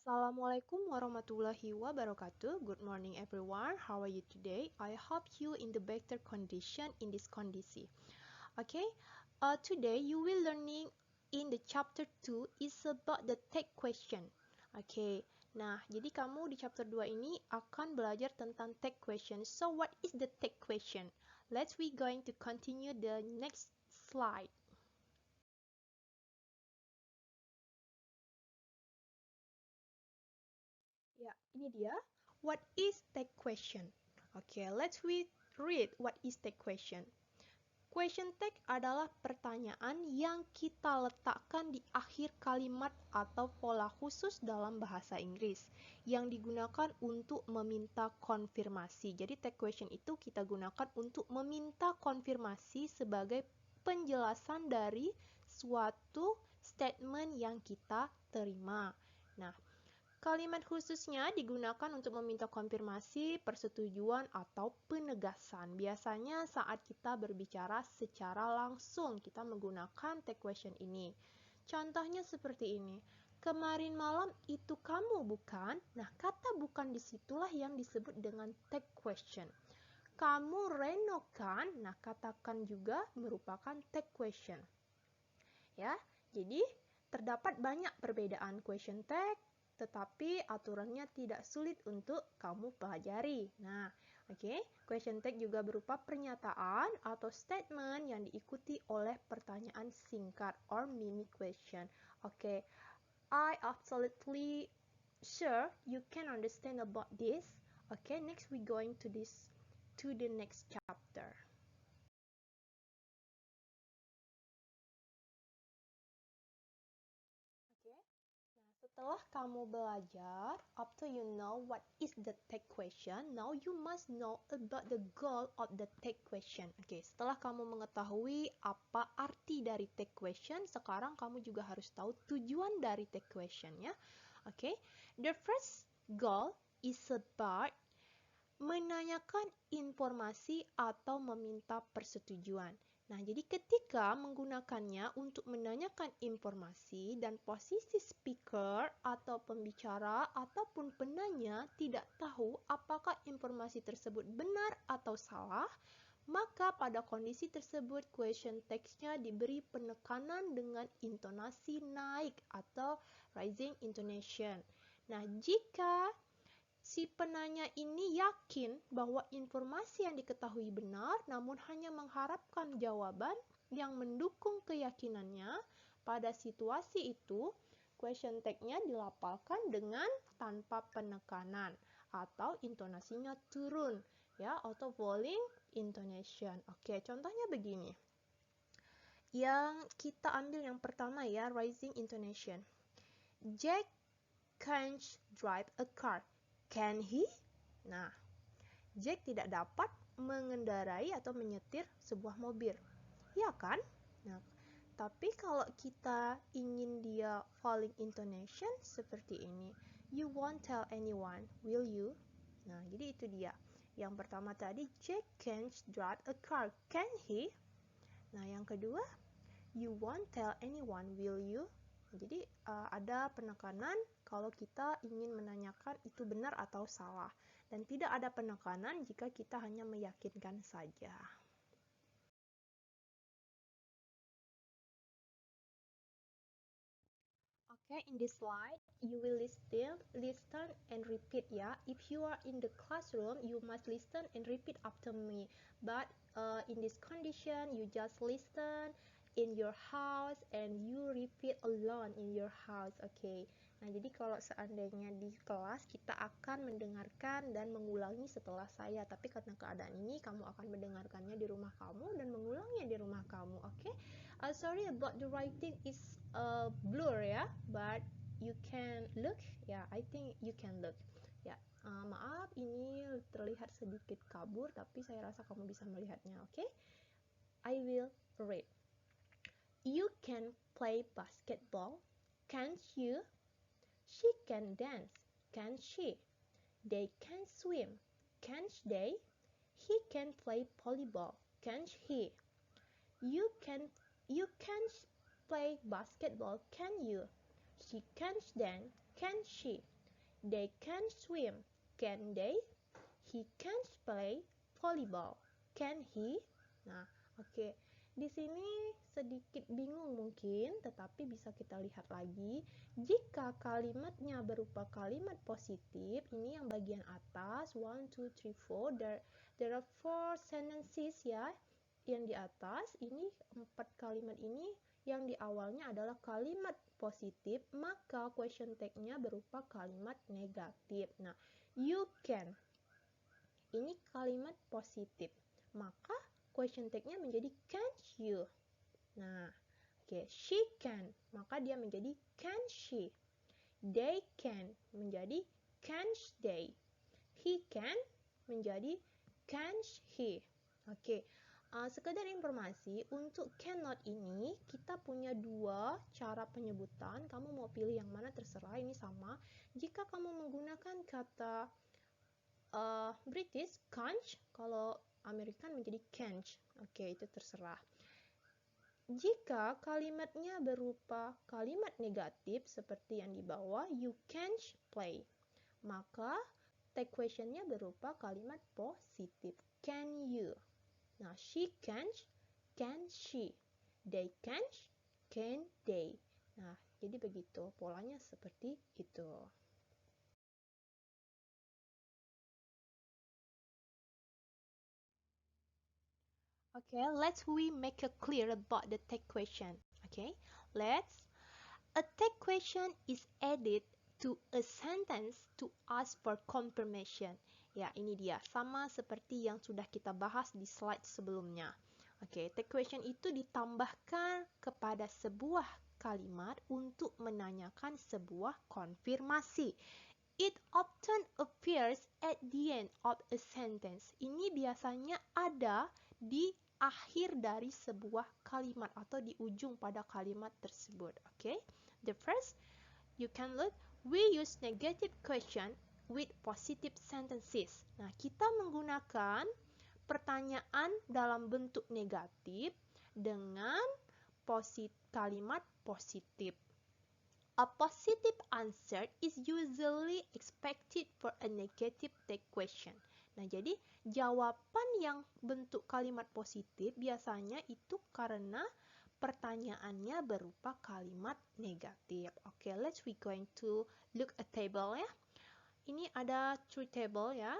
Assalamualaikum warahmatullahi wabarakatuh. Good morning everyone. How are you today? I hope you in the better condition in this condition. Okay. Today you will learning in the chapter 2 is about the tag question. Okay. Nah, jadi kamu di chapter 2 ini akan belajar tentang tag question. So what is the tag question? Let's we going to continue the next slide. Ya, ini dia. What is tag question? Okay, let's read what is tag question. Question tag adalah pertanyaan yang kita letakkan di akhir kalimat atau pola khusus dalam bahasa Inggris yang digunakan untuk meminta konfirmasi. Jadi tag question itu kita gunakan untuk meminta konfirmasi sebagai penjelasan dari suatu statement yang kita terima. Nah, kalimat khususnya digunakan untuk meminta konfirmasi, persetujuan, atau penegasan. Biasanya saat kita berbicara secara langsung, kita menggunakan tag question ini. Contohnya seperti ini. Kemarin malam itu kamu bukan? Nah, kata bukan disitulah yang disebut dengan tag question. Kamu Reno kan? Nah, katakan juga merupakan tag question. Ya, jadi terdapat banyak perbedaan question tag, tetapi aturannya tidak sulit untuk kamu pelajari. Nah, oke, question tag juga berupa pernyataan atau statement yang diikuti oleh pertanyaan singkat or mini question. Oke, I absolutely sure you can understand about this. Okay, next we going to the next chapter. Setelah kamu belajar, after you know what is the tag question, now you must know about the goal of the tag question. Oke, setelah kamu mengetahui apa arti dari tag question, sekarang kamu juga harus tahu tujuan dari tag question ya. Oke, the first goal is about menanyakan informasi atau meminta persetujuan. Nah, jadi ketika menggunakannya untuk menanyakan informasi dan posisi speaker atau pembicara ataupun penanya tidak tahu apakah informasi tersebut benar atau salah, maka pada kondisi tersebut question text-nya diberi penekanan dengan intonasi naik atau rising intonation. Nah, jika si penanya ini yakin bahwa informasi yang diketahui benar, namun hanya mengharapkan jawaban yang mendukung keyakinannya. Pada situasi itu, question tag-nya dilapalkan dengan tanpa penekanan atau intonasinya turun, ya, atau falling intonation. Oke, contohnya begini. Yang kita ambil yang pertama ya, rising intonation. Jack can't drive a car. Can he? Nah, Jack tidak dapat mengendarai atau menyetir sebuah mobil. Ya kan? Nah, tapi kalau kita ingin dia falling intonation seperti ini. You won't tell anyone, will you? Nah, jadi itu dia. Yang pertama tadi, Jack can't drive a car. Can he? Nah, yang kedua, you won't tell anyone, will you? Jadi ada penekanan kalau kita ingin menanyakan itu benar atau salah. Dan tidak ada penekanan jika kita hanya meyakinkan saja. Okay, in this slide, you will listen and repeat ya. If you are in the classroom, you must listen and repeat after me. But in this condition, you just listen in your house and you repeat alone in your house. Okay. Nah, jadi kalau seandainya di kelas kita akan mendengarkan dan mengulangi setelah saya, tapi karena keadaan ini kamu akan mendengarkannya di rumah kamu dan mengulangnya di rumah kamu. Okay. Sorry about the writing is blur ya, but you can look. Ya, I think you can look. Ya, maaf ini terlihat sedikit kabur, tapi saya rasa kamu bisa melihatnya. Okay. I will read. You can play basketball, can't you? She can dance, can't she? They can swim, can't they? He can play volleyball, can't he? You can't play basketball, can you? She can't dance, can she? They can swim. Can they? He can play volleyball. Can he? Nah, oke. Di sini sedikit bingung mungkin, tetapi bisa kita lihat lagi. Jika kalimatnya berupa kalimat positif, ini yang bagian atas, 1, 2, 3, 4, there are 4 sentences ya. Yang di atas, ini 4 kalimat ini yang di awalnya adalah kalimat positif, maka question tag-nya berupa kalimat negatif. Nah, you can. Ini kalimat positif. Maka question tag-nya menjadi can't you. Nah, oke, she can. Maka dia menjadi can she. They can menjadi can't they. He can menjadi can't he. Oke. Sekedar informasi, untuk cannot ini kita punya 2 cara penyebutan. Kamu mau pilih yang mana terserah, ini sama. Jika kamu menggunakan kata British, can't, kalau American menjadi can't. Oke, itu terserah. Jika kalimatnya berupa kalimat negatif seperti yang di bawah, you can't play, maka tag questionnya berupa kalimat positif, can you. Nah, she can't, can she. They can't, can they. Nah, jadi begitu, polanya seperti itu. Okay, let's we make it clear about the tag question. Okay, a tag question is added to a sentence to ask for confirmation. Ya, ini dia. Sama seperti yang sudah kita bahas di slide sebelumnya. Oke, tag question itu ditambahkan kepada sebuah kalimat untuk menanyakan sebuah konfirmasi. It often appears at the end of a sentence. Ini biasanya ada di akhir dari sebuah kalimat atau di ujung pada kalimat tersebut. Okay? The first, you can look, we use negative question with positive sentences. Nah, kita menggunakan pertanyaan dalam bentuk negatif dengan kalimat positif. A positive answer is usually expected for a negative tag question. Nah, jadi jawaban yang bentuk kalimat positif biasanya itu karena pertanyaannya berupa kalimat negatif. Oke, we going to look a table ya. Ini ada 3 table ya.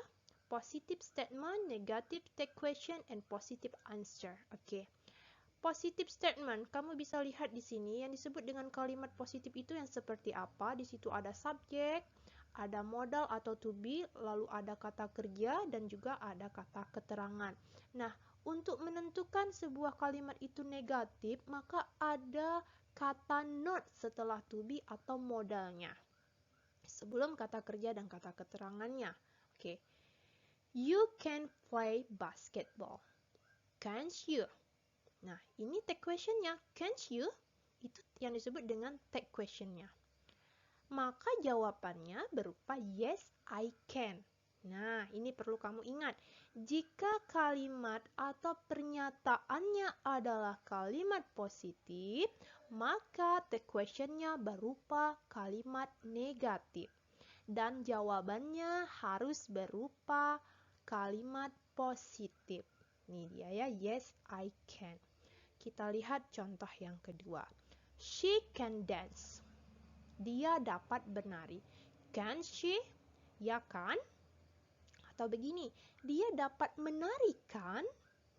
Positive statement, negative tag question, and positive answer. Oke. Positive statement, kamu bisa lihat di sini yang disebut dengan kalimat positif itu yang seperti apa. Di situ ada subjek, ada modal atau to be, lalu ada kata kerja, dan juga ada kata keterangan. Nah, untuk menentukan sebuah kalimat itu negatif, maka ada kata not setelah to be atau modalnya. Sebelum kata kerja dan kata keterangannya. Oke. You can play basketball. Can't you? Nah, ini tag questionnya. Can't you? Itu yang disebut dengan tag questionnya. Maka jawabannya berupa yes, I can. Nah, ini perlu kamu ingat. Jika kalimat atau pernyataannya adalah kalimat positif, maka tag questionnya berupa kalimat negatif. Dan jawabannya harus berupa kalimat positif. Ini dia ya, yes, I can. Kita lihat contoh yang kedua. She can dance. Dia dapat bernari. Can she? Ya kan? Atau begini, dia dapat menari kan?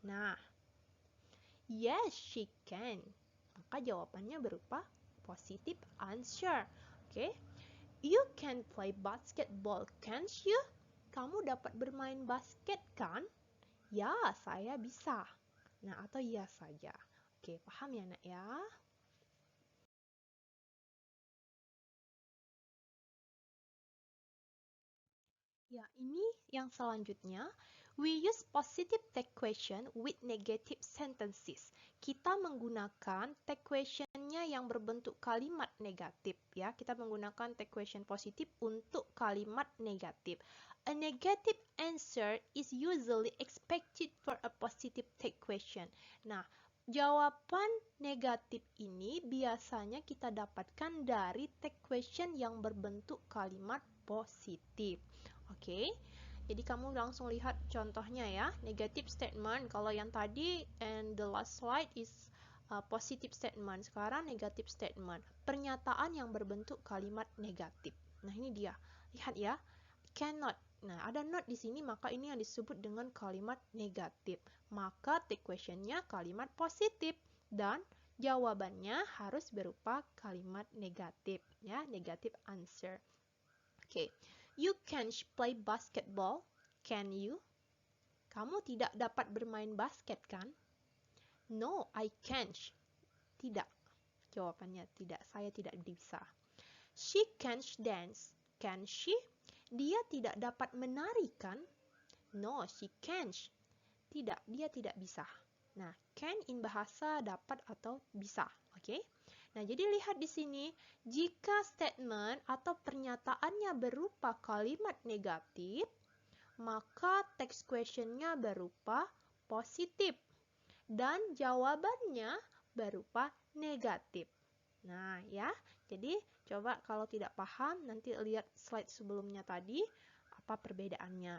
Nah, yes, she can. Maka jawabannya berupa positive answer. Oke. You can play basketball, can't you? Kamu dapat bermain basket kan? Ya, saya bisa. Nah, atau ya saja. Oke, paham ya, Nak ya? Ya, ini yang selanjutnya. We use positive tag question with negative sentences. Kita menggunakan tag questionnya yang berbentuk kalimat negatif ya. Kita menggunakan tag question positif untuk kalimat negatif. A negative answer is usually expected for a positive tag question. Nah, jawaban negatif ini biasanya kita dapatkan dari tag question yang berbentuk kalimat positif. Oke. Jadi kamu langsung lihat contohnya ya. Negative statement. Kalau yang tadi and the last slide is positive statement. Sekarang negative statement. Pernyataan yang berbentuk kalimat negatif. Nah, ini dia. Lihat ya. Cannot. Nah, ada not di sini, maka ini yang disebut dengan kalimat negatif. Maka take question-nya kalimat positif dan jawabannya harus berupa kalimat negatif ya, negative answer. Oke. You can't play basketball, can you? Kamu tidak dapat bermain basket, kan? No, I can't. Tidak. Jawabannya tidak. Saya tidak bisa. She can't dance, can she? Dia tidak dapat menari, kan? No, she can't. Tidak, dia tidak bisa. Nah, can in bahasa dapat atau bisa, oke? Nah, jadi lihat di sini, jika statement atau pernyataannya berupa kalimat negatif, maka text question-nya berupa positif dan jawabannya berupa negatif. Nah, ya. Jadi, coba kalau tidak paham, nanti lihat slide sebelumnya tadi, apa perbedaannya.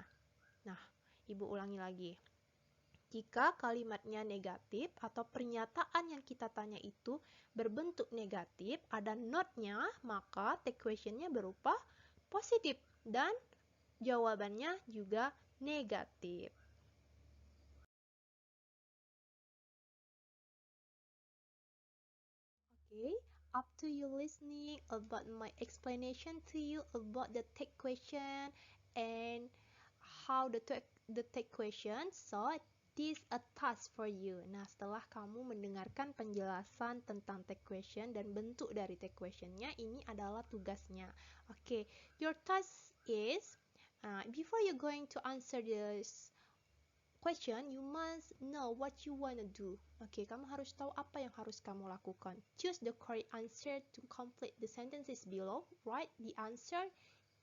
Nah, Ibu ulangi lagi. Jika kalimatnya negatif atau pernyataan yang kita tanya itu berbentuk negatif, ada not-nya, maka take question-nya berupa positif dan jawabannya juga negatif. Okay, up to you listening about my explanation to you about the take question and how the take question. So, this a task for you. Nah, setelah kamu mendengarkan penjelasan tentang take question dan bentuk dari take questionnya, ini adalah tugasnya. Okay, your task is, before you're going to answer this question, you must know what you wanna do. Okay, kamu harus tahu apa yang harus kamu lakukan. Choose the correct answer to complete the sentences below. Write the answer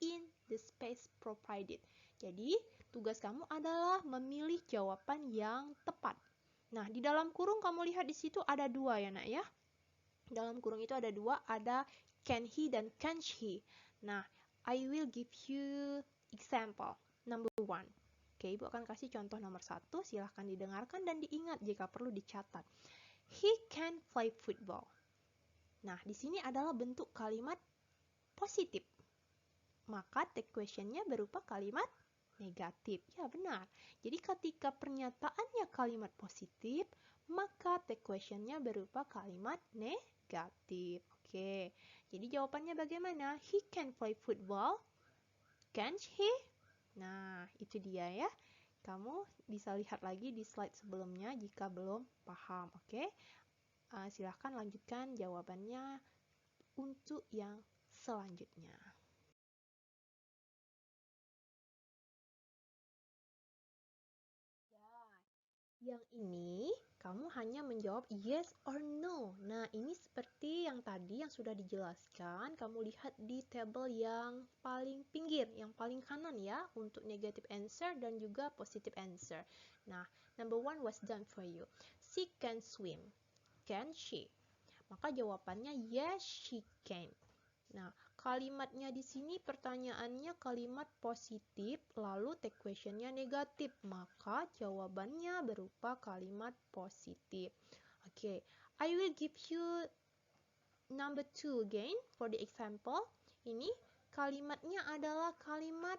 in the space provided. Jadi, tugas kamu adalah memilih jawaban yang tepat. Nah, di dalam kurung kamu lihat di situ ada dua ya, Nak ya. Dalam kurung itu ada dua, ada can he dan can't he. Nah, I will give you example. Number 1. Oke, Ibu akan kasih contoh nomor 1. Silahkan didengarkan dan diingat jika perlu dicatat. He can play football. Nah, di sini adalah bentuk kalimat positif. Maka take question-nya berupa kalimat negatif. Ya, benar. Jadi ketika pernyataannya kalimat positif, maka take question-nya berupa kalimat negatif. Oke. Jadi jawabannya bagaimana? He can play football. Can't he? Nah, itu dia ya. Kamu bisa lihat lagi di slide sebelumnya jika belum paham. Oke. Silahkan lanjutkan jawabannya untuk yang selanjutnya. Yang ini, kamu hanya menjawab yes or no. Nah, ini seperti yang tadi yang sudah dijelaskan. Kamu lihat di tabel yang paling pinggir, yang paling kanan ya, untuk negative answer dan juga positive answer. Nah, number 1 was done for you. She can swim. Can she? Maka jawabannya yes, she can. Nah, kalimatnya di sini pertanyaannya kalimat positif, lalu take question-nya negatif, maka jawabannya berupa kalimat positif. Oke, I will give you number 2 again for the example. Ini kalimatnya adalah kalimat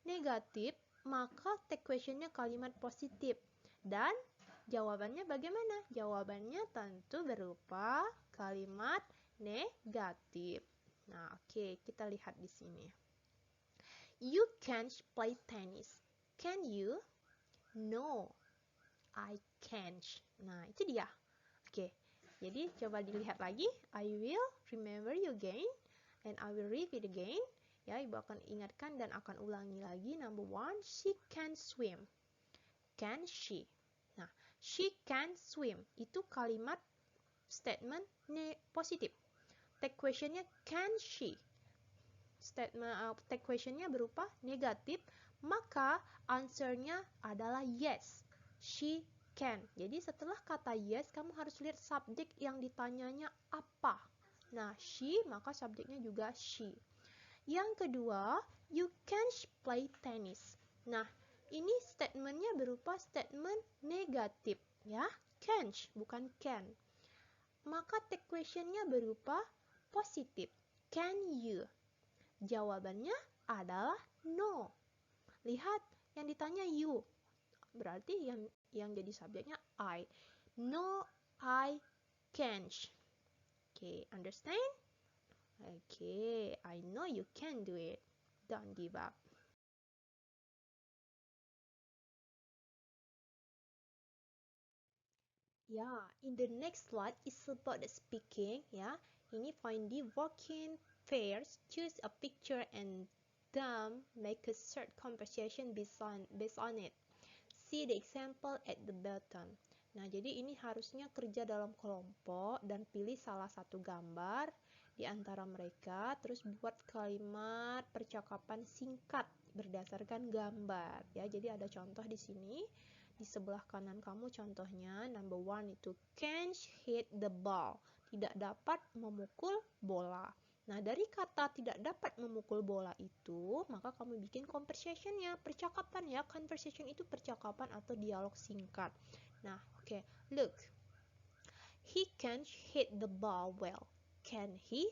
negatif, maka take question-nya kalimat positif. Dan jawabannya bagaimana? Jawabannya tentu berupa kalimat negatif. Nah, oke, kita lihat di sini. You can't play tennis. Can you? No, I can't. Nah, itu dia. Oke, jadi coba dilihat lagi. I will remember you again and I will repeat again. Ya, Ibu akan ingatkan dan akan ulangi lagi. Number 1, she can swim. Can she? Nah, she can swim. Itu kalimat statement positif. Take question-nya can she? Statement take question-nya berupa negatif, maka answer-nya adalah yes. She can. Jadi setelah kata yes, kamu harus lihat subjek yang ditanyanya apa. Nah, she, maka subjeknya juga she. Yang kedua, you can't play tennis. Nah, ini statementnya berupa statement negatif, ya. Can't, bukan can. Maka take questionnya berupa positif. Can you? Jawabannya adalah no. Lihat, yang ditanya you. Berarti yang jadi subjeknya I. No, I can't. Okay, understand? Okay, I know you can do it. Don't give up. Yeah, in the next slide is about the speaking. Yeah, ini find the working pairs, choose a picture and then make a short conversation based on it. See the example at the bottom. Nah, jadi ini harusnya kerja dalam kelompok dan pilih salah satu gambar di antara mereka, terus buat kalimat percakapan singkat berdasarkan gambar. Ya, jadi ada contoh di sini. Di sebelah kanan kamu contohnya, number 1 itu can't hit the ball. Tidak dapat memukul bola. Nah, dari kata tidak dapat memukul bola itu, maka kamu bikin conversation-nya, percakapan ya. Conversation itu percakapan atau dialog singkat. Nah, oke. Look. He can't hit the ball well. Can he?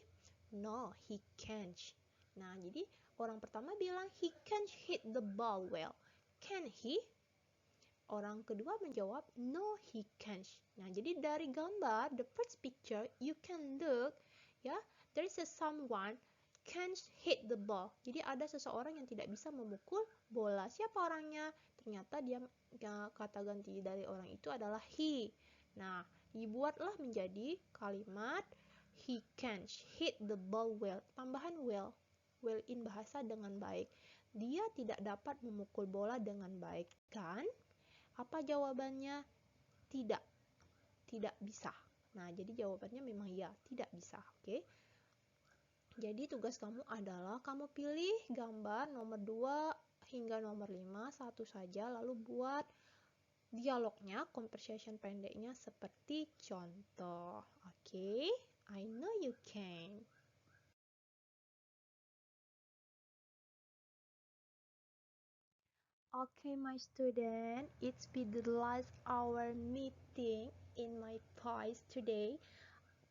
No, he can't. Nah, jadi orang pertama bilang he can't hit the ball well. Can he? Orang kedua menjawab, no, he can't. Nah, jadi dari gambar, the first picture, you can look, ya, there is a someone can't hit the ball. Jadi ada seseorang yang tidak bisa memukul bola. Siapa orangnya? Ternyata dia kata ganti dari orang itu adalah he. Nah, dibuatlah menjadi kalimat he can't hit the ball well. Tambahan well. Well in bahasa dengan baik. Dia tidak dapat memukul bola dengan baik, kan? Apa jawabannya? Tidak. Tidak bisa. Nah, jadi jawabannya memang ya, tidak bisa. Oke. Jadi tugas kamu adalah kamu pilih gambar nomor 2 hingga nomor 5, satu saja, lalu buat dialognya, conversation pendeknya seperti contoh. Oke. I know you can. Okay, my student, it's been the last hour meeting in my voice today.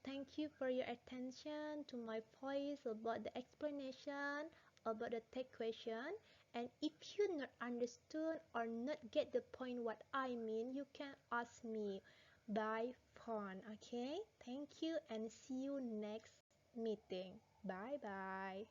Thank you for your attention to my voice about the explanation about the tech question. And if you not understood or not get the point what I mean, you can ask me by phone. Okay? Thank you and see you next meeting. Bye bye.